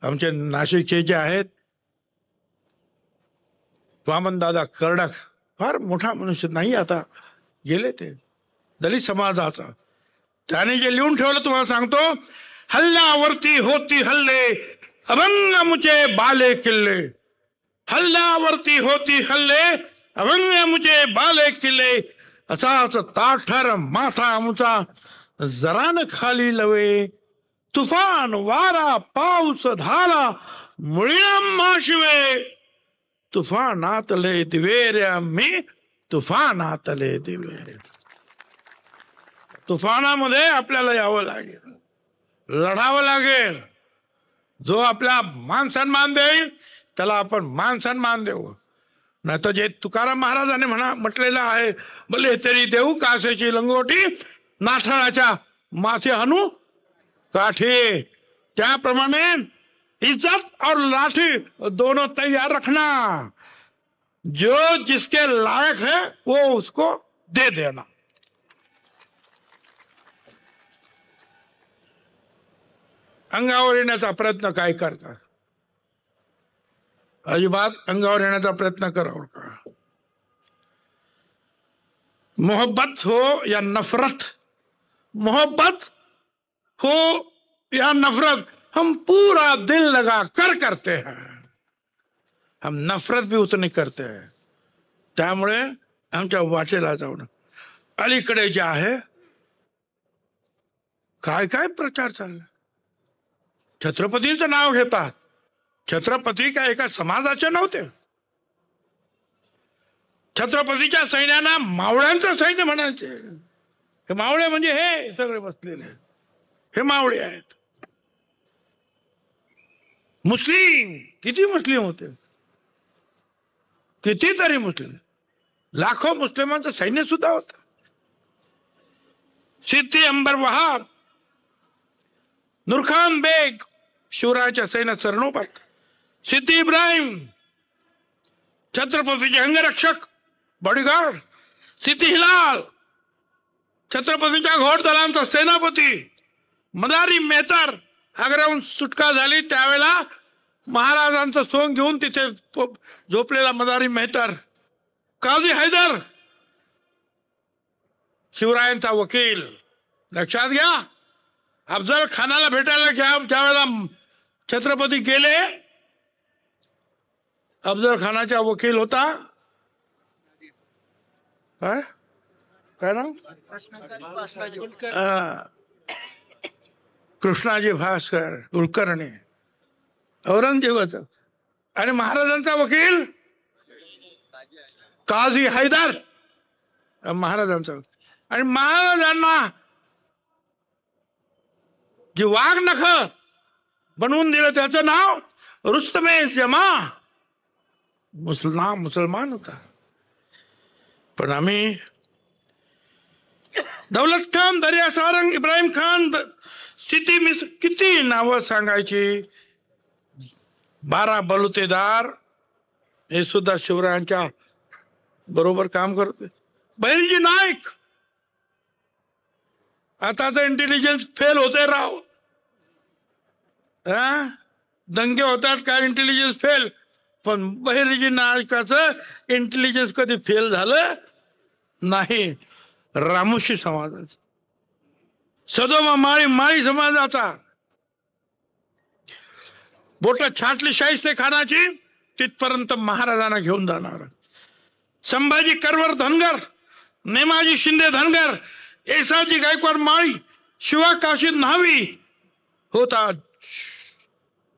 आमचे नाशिकचे जे आहेत वामनदादा कर्डक फार मोठा मनुष्य नाही, आता गेले ते, दलित समाजाचा. त्याने जे लिहून ठेवलं तुम्हाला सांगतो, हल्ल्यावरती होती हल्ले अभंग मुझे बाले किल्ले. हल्ल्यावरती होती हल्ले अभंग मुझे बाले किल्ले. असाच ताठर माथा आमचा जरा न खाली लवे. तुफान वारा पाऊस धारा मुळीना माशिवे. तुफानातले दिवे मी तुफानातले दिवे. तुफानामध्ये आपल्याला यावं लागेल, लढावं लागेल. जो आपला मान सन्मान देईल त्याला आपण मान सन्मान देऊ. नाही तर जे तुकाराम महाराजांनी म्हटलेलं आहे, भले तरी देऊ कासेची लंगोटी नाठाळाच्या माथे हाणू काठी. त्याप्रमाणे इज्जत और लाठी दोनों तैयार रखना. जो जिसके लायक है वो उसको दे देना. अंगावर येण्याचा प्रयत्न काय करतात? अजिबात अंगावर येण्याचा प्रयत्न करावं का? मोहब्बत हो या नफरत, मोहब्बत हो या नफरत, हम पूरा दिल लगा कर करते हैं. हम नफरत भी उतनी करते हैं. त्यामुळे आमच्या वाटेला जाऊन अलीकडे जे आहे काय काय प्रचार चालला. छत्रपतींचं नाव घेतात. छत्रपती काय एका समाजाचे नव्हते. छत्रपतीच्या सैन्याला मावळ्यांचं सैन्य म्हणायचे. हे मावळे म्हणजे हे सगळे बसलेले हे मावळे आहेत. मुस्लिम किती मुस्लिम होते, कितीतरी मुस्लिम, लाखो मुस्लिमांचं सैन्य सुद्धा होतं. सिद्दी अंबर वहाब, नूरखान बेग शिवरायाच्या सैन्यात सरनोबत, सिद्दी इब्राहिम छत्रपतीचे अंगरक्षक बॉडीगार्ड, सिद्दी हिलाल छत्रपतीच्या घोडदलांचा सेनापती, मदारी मेहतर आग्र्याहून सुटका झाली त्यावेळेला महाराजांचं सोंग घेऊन तिथे झोपलेला मदारी मेहतर, काझी हैदर शिवरायांचा वकील. लक्षात घ्या, अफजल खानाला भेटायला ज्यावेळेला छत्रपती गेले, अफजल खानाचा वकील होता काय काय नाव, कृष्णाजी भास्कर कुलकर्णी, औरंगजेबाचा. आणि महाराजांचा वकील काझी हैदर महाराजांचा. आणि महाराजांना जे वाघनख बनवून दिलं त्याचं नाव रुस्तमे जमा, मुसलमान होता. पण आम्ही दौलत खान, दर्या सारंग, इब्राहिम खान, सिद्दी मिस, किती नावं सांगायची. 12 बलुतेदार हे सुद्धा शिवरायांच्या बरोबर काम करते. बहिर्जी नाईक, आताच इंटेलिजन्स फेल होते राव. दंगे होतात काय इंटेलिजन्स फेल, पण बहिर्जी नाईकाचं इंटेलिजन्स कधी फेल झालं नाही. रामोशी समाजाचा, सदोमा माळी समाजाचा बोट छाटली शाहिस्ते खानाची तिथपर्यंत महाराजांना घेऊन जाणार. संभाजी करवर धनगर, नेमाजी शिंदे धनगर, येसाजी गायकवाड माळी, शिवा काशी न्हावी होता.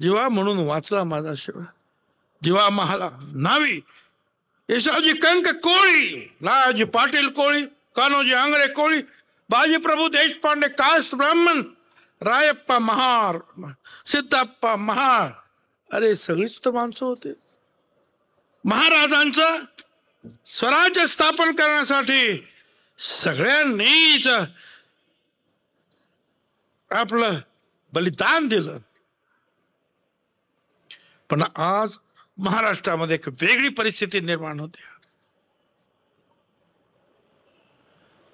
जीवा म्हणून वाचला माझा शिवा, जीवा महाला न्हावी. येसाजी कंक कोळी, लाजी पाटील कोळी, कान्होजी आंग्रे कोळी, बाजीप्रभू देशपांडे कास्ट ब्राह्मण, रायप्पा महार, सिद्धप्पा महार. अरे सगळीच तर माणसं होते. महाराजांचं स्वराज्य स्थापन करण्यासाठी सगळ्यांनीच आपलं बलिदान दिलं. पण आज महाराष्ट्रामध्ये एक वेगळी परिस्थिती निर्माण होते.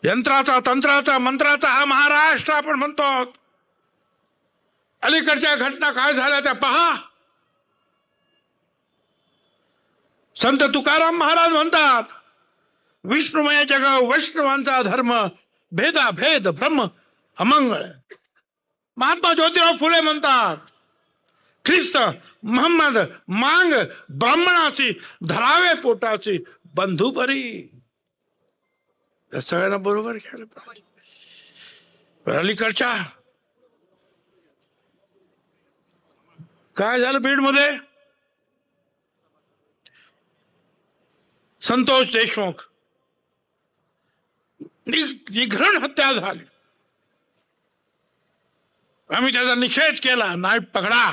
यंत्राचा, तंत्राचा, मंत्राचा हा महाराष्ट्र आपण म्हणतो. अलीकडच्या घटना काय झाल्या त्या पहा. संत तुकाराम महाराज म्हणतात, विष्णुमय जग वैष्णवांचा धर्म, भेदा भेद ब्रह्म अमंगळ. महात्मा ज्योतिराव फुले म्हणतात, ख्रिस्त मोहम्मद मांग ब्राह्मणाची धरावे पोटाची बंधू बरी. सगळ्यांना बरोबर घ्यायला पाहिजे. पण अलीकडच्या काय झालं बीड मध्ये, संतोष देशमुख निघृण हत्या झाली. आम्ही त्याचा निषेध केला. नाही पकडा,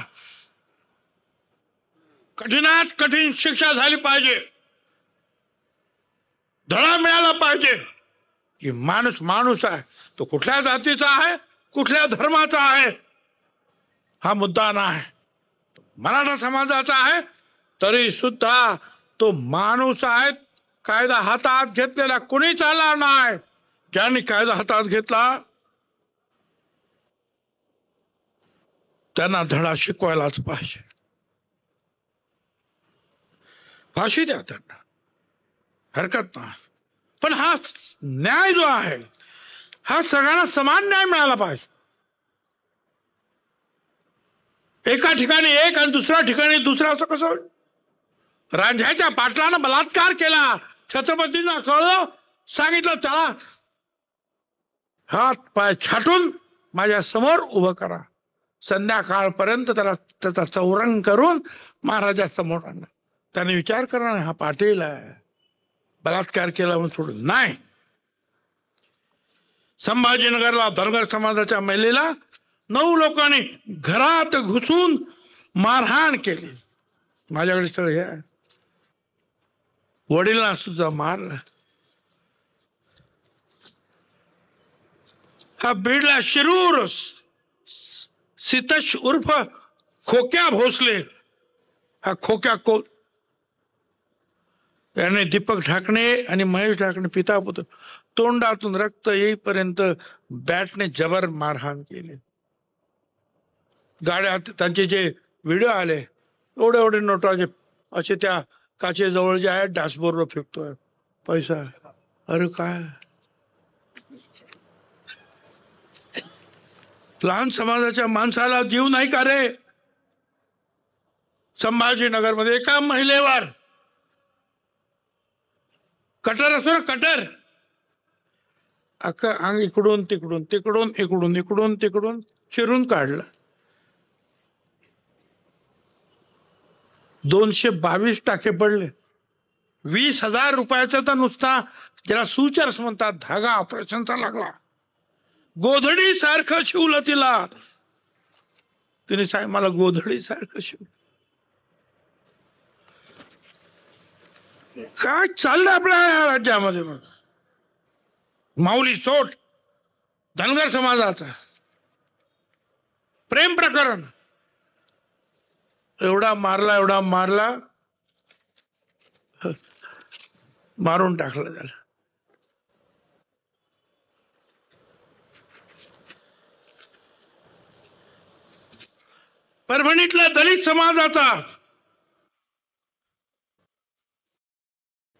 कठीणात कठीण शिक्षा झाली पाहिजे. धडा मिळाला पाहिजे की माणूस माणूस आहे. तो कुठल्या जातीचा आहे, कुठल्या धर्माचा आहे हा मुद्दा नाही. मराठा समाजाचा आहे तरी सुद्धा तो माणूस आहे. कायदा हातात घेतलेला कुणी चालणार नाही. ज्यांनी कायदा हातात घेतला त्यांना धडा शिकवायलाच पाहिजे. फाशी द्या त्यांना, हरकत नाही. पण हा न्याय जो आहे हा सगळ्यांना समान न्याय मिळाला पाहिजे. एका ठिकाणी एक आणि दुसऱ्या ठिकाणी दुसरा असं कसं होईल. रांझ्याच्या पाटलानं बलात्कार केला, छत्रपतींना कळलं, सांगितलं चला हात पाय छाटून माझ्या समोर उभं करा. संध्याकाळपर्यंत त्याचा चौरंग करून महाराजासमोर आणलं. त्याने विचार करा, हा पाटील आहे, बलात्कार केला म्हणून सोडून नाही. संभाजीनगरला धनगर समाजाच्या महिलेला 9 लोकांनी घरात घुसून मारहाण केली. माझ्याकडे सगळं हे आहे. वडिलांना सुद्धा मारलं. हा बीडला शिरूर सितश उर्फ खोक्या भोसले, हा खोक्या कोल याने दीपक ढाकणे आणि महेश ढाकणे पिता पुत्र तोंडातून रक्त येईपर्यंत बॅटने जबर मारहाण केली. गाड्या त्यांचे जे व्हिडिओ आले, एवढे एवढे नोटाचे असे त्या काचेजवळ जे आहे डॅशबोर्डवर फेकतोय पैसा. अरे काय, लहान समाजाच्या माणसाला जीव नाही का रे? संभाजीनगरमध्ये एका महिलेवर कटर असतो ना, कटर, अख्खं अंग इकडून तिकडून तिकडून इकडून इकडून तिकडून चिरून काढलं. 222 टाके पडले. 20,000 रुपयाचा तर नुसता ज्याला सुचर्स म्हणतात धागा ऑपरेशनचा लागला. गोधडी सारखं शिवलं तिला. तिने सांग मला गोधडी सारखं शिवलं. काय चाललंय आपल्या या राज्यामध्ये? मग माऊली सोट धनगर समाजाचा प्रेम प्रकरण एवढा मारला मारून टाकलं त्याला. परभणीतल्या दलित समाजाचा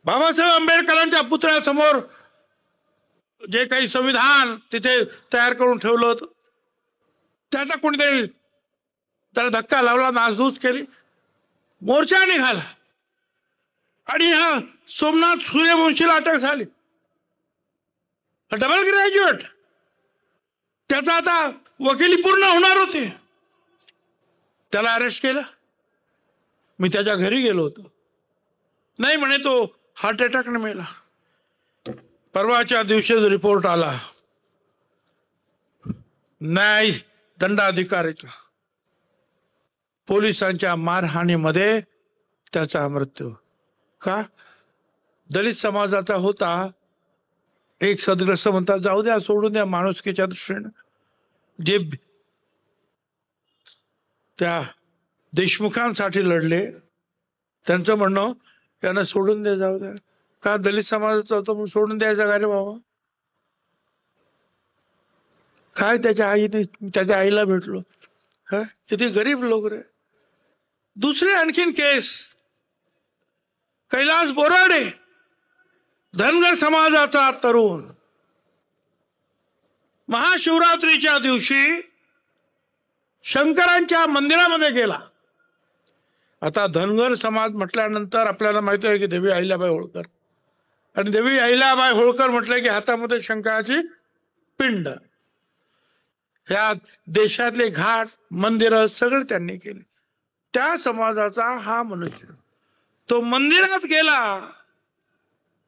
बाबासाहेब आंबेडकरांच्या पुतळ्यासमोर जे काही संविधान तिथे तयार करून ठेवलं होतं, त्याचा कोणीतरी त्याला धक्का लावला, नासधूस केली, मोर्चा निघाला आणि हा सोमनाथ सूर्यवंशीला अटक झाली. डबल ग्रॅज्युएट, त्याचा आता वकिली पूर्ण होणार होती, त्याला अरेस्ट केलं. मी त्याच्या घरी गेलो होतो. नाही म्हणे तो हार्ट अटॅकने मेला. परवाच्या दिवशी रिपोर्ट आला न्याय दंडाधिकारीचा, पोलिसांच्या मारहाणीमध्ये त्याचा मृत्यू. का? दलित समाजाचा होता. एक सदग्रस्त म्हणतात जाऊ द्या, सोडून द्या, माणुसकीच्या दृष्टीने जे त्या देशमुखांसाठी लढले त्यांचं म्हणणं त्यांना सोडून द्या, जाऊ द्या. का दलित समाजाचा होता म्हणून सोडून द्यायचा का रे बाबा? काय त्याच्या आईने, त्याच्या आईला भेटलो, किती गरीब लोक रे. दुसरी आणखीन केस, कैलास बोराडे धनगर समाजाचा तरुण महाशिवरात्रीच्या दिवशी शंकरांच्या मंदिरामध्ये गेला. आता धनगर समाज म्हटल्यानंतर आपल्याला माहिती आहे की देवी अहिल्याबाई होळकर, आणि देवी अहिल्याबाई होळकर म्हटलं की हातामध्ये शंकराची पिंड. ह्या देशातले घाट मंदिर सगळे त्यांनी केले. त्या समाजाचा हा मनुष्य तो मंदिरात गेला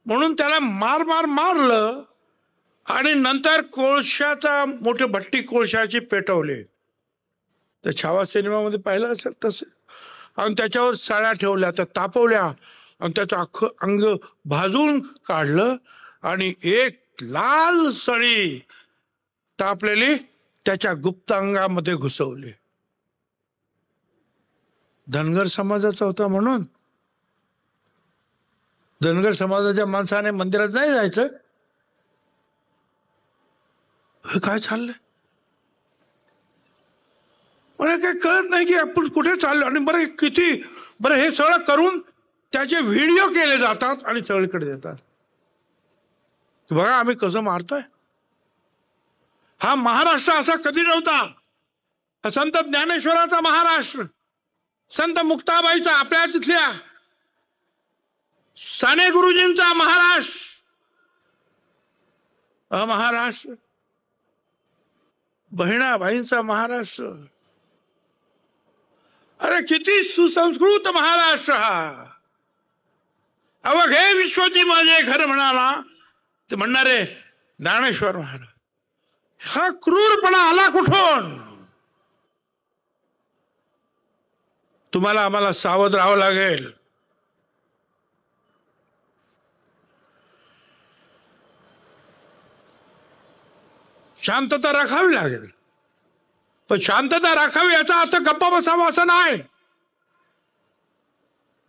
म्हणून त्याला मारलं आणि नंतर कोळशाचा मोठे भट्टी कोळशाची पेटवले. तर छावा सिनेमामध्ये पाहिलं असेल तसे. आणि त्याच्यावर साड्या ठेवल्या, त्या तापवल्या आणि त्याचं अख्खं अंग भाजून काढलं आणि एक लाल सळी तापलेली त्याच्या गुप्तांगामध्ये घुसवली. धनगर समाजाचा होता म्हणून धनगर समाजाच्या माणसाने मंदिरात नाही जायचं. हे काय चाललंय? मला काही कळत नाही की आपण कुठे चाललो. आणि बरं हे सगळं करून त्याचे व्हिडिओ केले जातात आणि सगळीकडे देतात. बघा आम्ही कसं मारतोय. हा महाराष्ट्र असा कधी नव्हता. संत ज्ञानेश्वराचा महाराष्ट्र, संत मुक्ताबाईचा, आपल्या तिथल्या साने गुरुजींचा महाराष्ट्र, महाराष्ट्र बहिणाबाईंचा महाराष्ट्र. अरे किती सुसंस्कृत महाराष्ट्र हा. अवघे विश्वची माझे घर म्हणाला ते म्हणणारे ज्ञानेश्वर महाराज. हा क्रूरपणा आला कुठून? तुम्हाला आम्हाला सावध राहावं लागेल. शांतता राखावी लागेल. पण शांतता राखावी याचा अर्थ गप्पा बसावा असं नाही.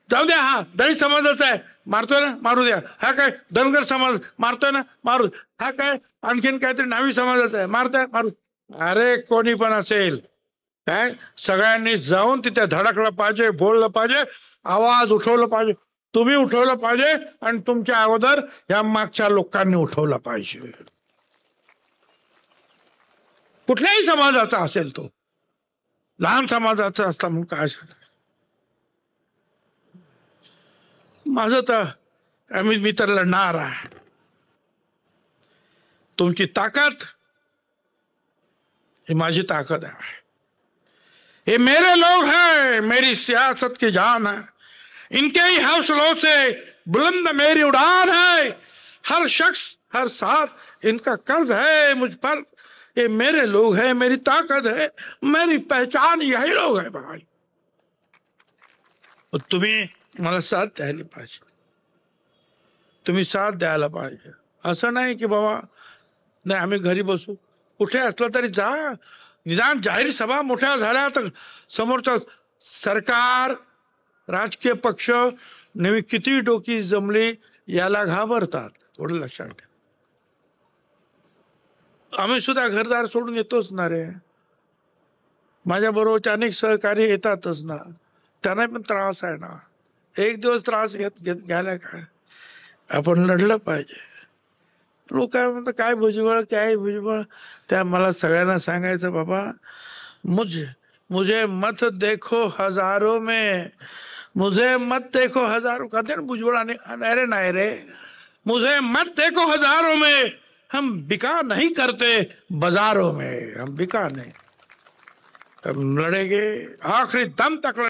जाऊ द्या, हा दलित समाजाचा आहे, मारतोय ना मारू द्या. हा काय धनगर समाज मारतोय ना मारू. हा काय आणखीन काहीतरी न्हावी समाजाचा आहे, मारताय मारू. अरे कोणी पण असेल काय, सगळ्यांनी जाऊन तिथे धडकलं पाहिजे, बोललं पाहिजे, आवाज उठवलं पाहिजे. तुम्ही उठवलं पाहिजे आणि तुमच्या अगोदर या मागच्या लोकांनी उठवलं पाहिजे. कुठल्याही समाजाचा असेल तो, लहान समाजाचा असता म्हणून काय सांगायचं. माझं तर मी तर लढणार आहे. तुमची ताकद ही माझी ताकद आहे. ये मेरे लोग हैं, मेरी सियासत की जान है. इनके ही हौसलों से बुलंद मेरी उड़ान है. हर शख्स हर साथ इनका कर्ज है मुझ पर. ये मेरे लोग हैं, मेरी ताकत है, मेरी पहचान यही लोग है भाई. तुम्ही मला साथ द्यायला पाहिजे. तुम्ही साथ द्यायला पाहिजे. असं नाही की बाबा नाही आम्ही घरी बसू. कुठे असलं तरी जा. निदान जाहीर सभा मोठ्या झाल्या तर समोरचं सरकार, राजकीय पक्ष नेहमी किती डोकी जमली याला घाबरतात. थोडं लक्षात ठेवा. आम्ही सुद्धा घरदार सोडून येतोच ना रे. माझ्या बरोबरचे अनेक सहकारी येतातच ना. त्यांना पण त्रास आहे ना. एक दिवस त्रास घ्यायला काय. आपण लढलं पाहिजे. लोक काय म्हणतात काय भुजबळ काय भुजबळ. त्या मला सगळ्यांना सांगायचं बाबा मुझे मत देखो हजारों में, मुझे मत देखो हजारों. कहते ना भुजबळाने, अरे नाही रे, मुझे मत देखो हजारों में, हम बिका नहीं करते बाजारों में, हम बिका नहीं. हम लड़ेंगे आखिरी दम तक.